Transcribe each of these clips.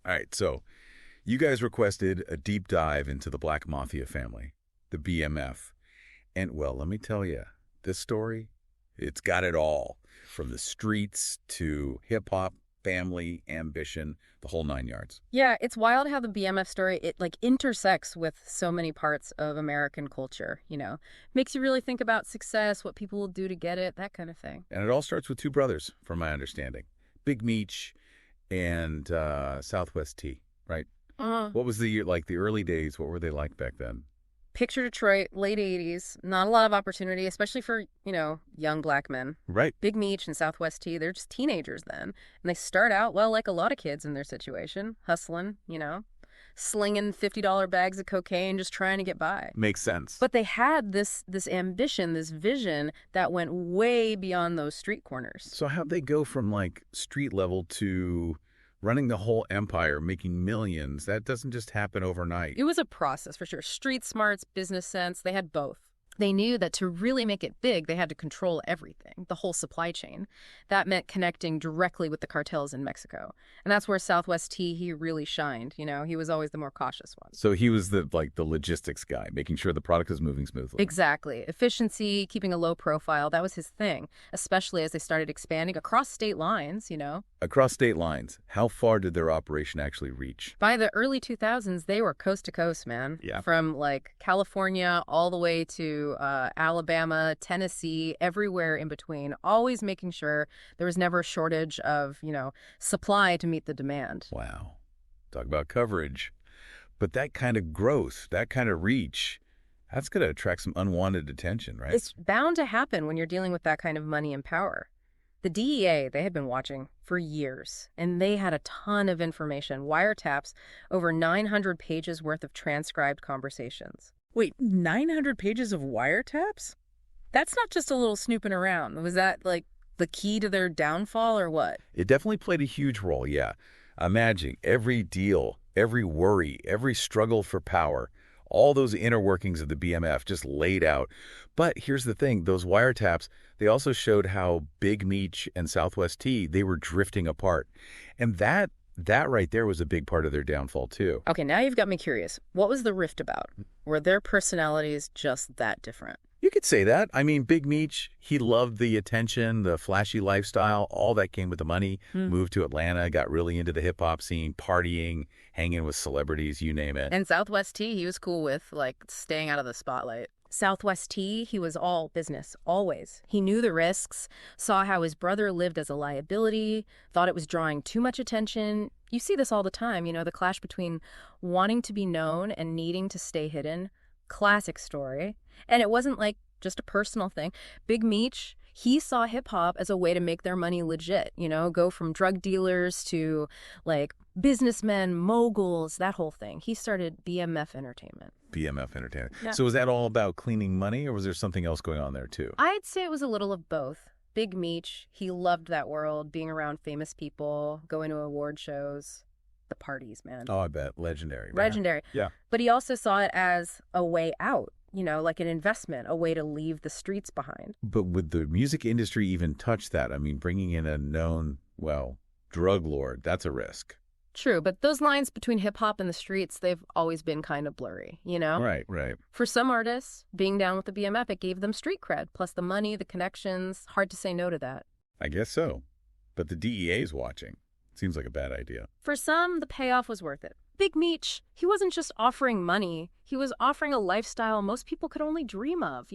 All right, so you guys requested a deep dive into the Black Mafia family, the BMF. And, well, let me tell you, this story, it's got it all. From the streets to hip-hop, family, ambition, the whole nine yards. Yeah, it's wild how the BMF story, it like intersects with so many parts of American culture, Makes you really think about success, what people will do to get it, that kind of thing. And it all starts with two brothers, from my understanding. Big Meech and Southwest T, right? What was the year, like the early days, what were they like back then? Picture Detroit, late 80s, not a lot of opportunity, especially for, young black men. Right. Big Meech and Southwest T, they're just teenagers then. And they start out, well, like a lot of kids in their situation, hustling, slinging $50 bags of cocaine, just trying to get by. Makes sense. But they had this ambition, this vision that went way beyond those street corners. So how'd they go from like street level to running the whole empire, making millions? That doesn't just happen overnight. It was a process for sure. Street smarts, business sense, they had both. They knew that to really make it big, they had to control everything, the whole supply chain. That meant connecting directly with the cartels in Mexico. And that's where Southwest T, he really shined. He was always the more cautious one. So he was the logistics guy, making sure the product is moving smoothly. Exactly. Efficiency, keeping a low profile, that was his thing, especially as they started expanding across state lines, Across state lines, how far did their operation actually reach? By the early 2000s, they were coast to coast, man. Yeah. From like California all the way to Alabama, Tennessee, everywhere in between, always making sure there was never a shortage of, supply to meet the demand. Wow. Talk about coverage. But that kind of growth, that kind of reach, that's going to attract some unwanted attention, right? It's bound to happen when you're dealing with that kind of money and power. The DEA, they had been watching for years, and they had a ton of information, wiretaps, over 900 pages worth of transcribed conversations. Wait, 900 pages of wiretaps? That's not just a little snooping around. Was that, like, the key to their downfall or what? It definitely played a huge role, yeah. Imagine every deal, every worry, every struggle for power, all those inner workings of the BMF just laid out. But here's the thing, those wiretaps, they also showed how Big Meech and Southwest T, they were drifting apart. And that right there was a big part of their downfall, too. Okay, now you've got me curious. What was the rift about? Were their personalities just that different? You could say that. I mean, Big Meech, he loved the attention, the flashy lifestyle, all that came with the money. Moved to Atlanta, got really into the hip-hop scene, partying, hanging with celebrities, you name it. And Southwest T, he was cool with, like, staying out of the spotlight. Southwest T, he was all business, always. He knew the risks, saw how his brother lived as a liability, thought it was drawing too much attention. You see this all the time, the clash between wanting to be known and needing to stay hidden. Classic story. And it wasn't like just a personal thing. Big Meech, he saw hip-hop as a way to make their money legit, go from drug dealers to, like, businessmen, moguls, that whole thing. He started BMF Entertainment. BMF Entertainment. Yeah. So was that all about cleaning money, or was there something else going on there, too? I'd say it was a little of both. Big Meech, he loved that world, being around famous people, going to award shows, the parties, man. Oh, I bet. Legendary. Legendary. Yeah. But he also saw it as a way out, like an investment, a way to leave the streets behind. But would the music industry even touch that? I mean, bringing in a known, drug lord, that's a risk. True, but those lines between hip-hop and the streets, they've always been kind of blurry, Right. For some artists, being down with the BMF, it gave them street cred, plus the money, the connections. Hard to say no to that. I guess so. But the DEA's watching. Seems like a bad idea. For some, the payoff was worth it. Big Meech, he wasn't just offering money. He was offering a lifestyle most people could only dream of,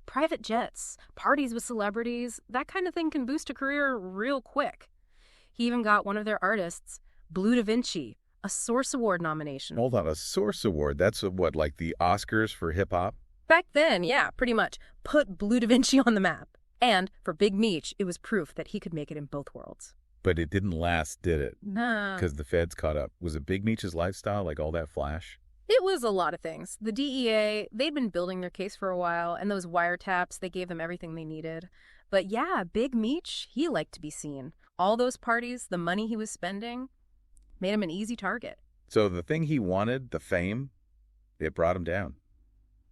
Private jets, parties with celebrities, that kind of thing can boost a career real quick. He even got one of their artists, Blue Da Vinci, a Source Award nomination. Hold on, a Source Award? That's what, like the Oscars for hip-hop? Back then, yeah, pretty much. Put Blue Da Vinci on the map. And for Big Meech, it was proof that he could make it in both worlds. But it didn't last, did it? Nah. Because the feds caught up. Was it Big Meech's lifestyle, like all that flash? It was a lot of things. The DEA, they'd been building their case for a while, and those wiretaps, they gave them everything they needed. But yeah, Big Meech, he liked to be seen. All those parties, the money he was spending, made him an easy target. So the thing he wanted, the fame, it brought him down.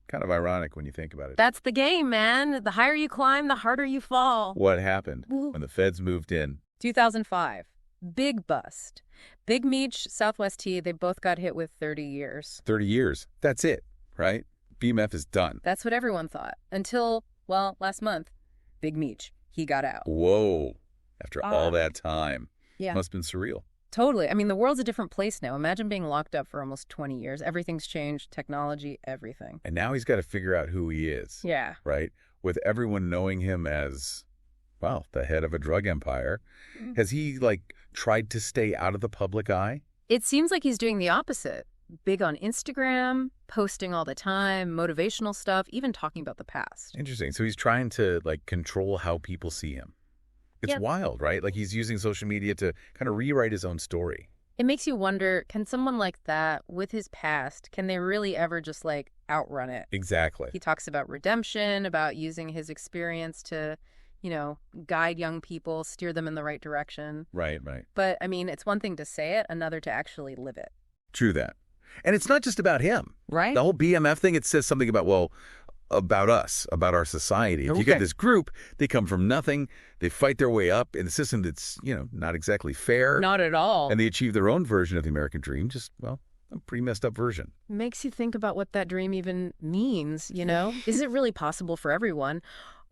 Kind of ironic when you think about it. That's the game, man. The higher you climb, the harder you fall. What happened Ooh. when the feds moved in? 2005. Big bust. Big Meech, Southwest T, they both got hit with 30 years. 30 years. That's it, right? BMF is done. That's what everyone thought. Until, well, last month, Big Meech, he got out. Whoa. After all that time. Yeah. Must have been surreal. Totally. I mean, the world's a different place now. Imagine being locked up for almost 20 years. Everything's changed, technology, everything. And now he's got to figure out who he is. Yeah. Right? With everyone knowing him as, well, the head of a drug empire. Has he, tried to stay out of the public eye? It seems like he's doing the opposite. Big on Instagram, posting all the time, motivational stuff, even talking about the past. Interesting. So he's trying to, control how people see him. It's wild, right? He's using social media to kind of rewrite his own story. It makes you wonder, can someone like that, with his past, can they really ever just, outrun it? Exactly. He talks about redemption, about using his experience to, guide young people, steer them in the right direction. Right, right. But, I mean, it's one thing to say it, another to actually live it. True that. And it's not just about him. Right. The whole BMF thing, it says something about us, about our society. If you get this group, they come from nothing, they fight their way up in a system that's, not exactly fair. Not at all. And they achieve their own version of the American dream, just, a pretty messed up version. Makes you think about what that dream even means, Is it really possible for everyone?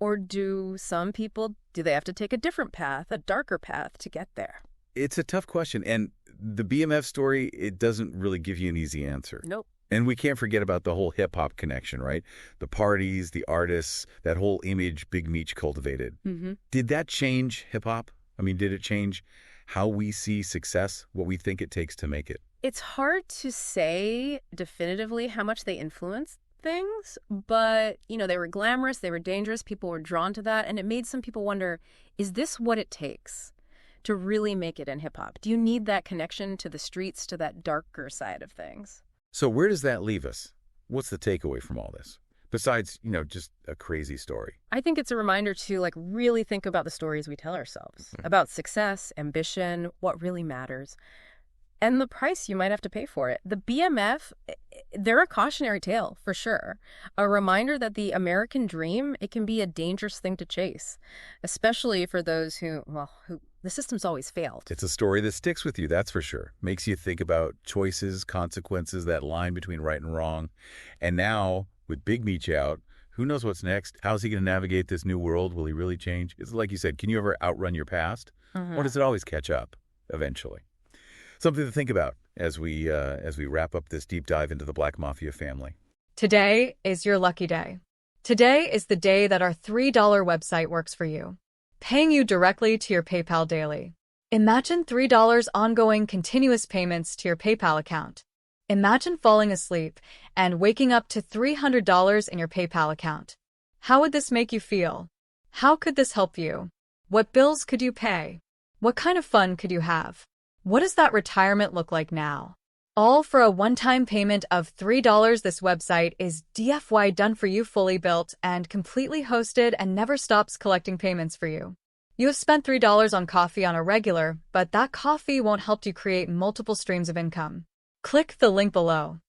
Or do some people, do they have to take a different path, a darker path to get there? It's a tough question. And the BMF story, it doesn't really give you an easy answer. Nope. And we can't forget about the whole hip-hop connection, right? The parties, the artists, that whole image Big Meech cultivated. Mm-hmm. Did that change hip-hop? I mean, did it change how we see success, what we think it takes to make it? It's hard to say definitively how much they influenced things, but, they were glamorous, they were dangerous, people were drawn to that, and it made some people wonder, is this what it takes to really make it in hip-hop? Do you need that connection to the streets, to that darker side of things? So where does that leave us? What's the takeaway from all this? Besides, just a crazy story. I think it's a reminder to really think about the stories we tell ourselves, about success, ambition, what really matters, and the price you might have to pay for it. The BMF, they're a cautionary tale, for sure. A reminder that the American dream, it can be a dangerous thing to chase, especially for those who the system's always failed. It's a story that sticks with you, that's for sure. Makes you think about choices, consequences, that line between right and wrong. And now, with Big Meech out, who knows what's next? How's he going to navigate this new world? Will he really change? It's like you said, can you ever outrun your past? Or does it always catch up eventually? Something to think about as we wrap up this deep dive into the Black Mafia family. Today is your lucky day. Today is the day that our $3 website works for you, paying you directly to your PayPal daily. Imagine $3 ongoing continuous payments to your PayPal account. Imagine falling asleep and waking up to $300 in your PayPal account. How would this make you feel? How could this help you? What bills could you pay? What kind of fun could you have? What does that retirement look like now? All for a one-time payment of $3. This website is DFY done for you, fully built and completely hosted, and never stops collecting payments for you. You have spent $3 on coffee on a regular, but that coffee won't help you create multiple streams of income. Click the link below.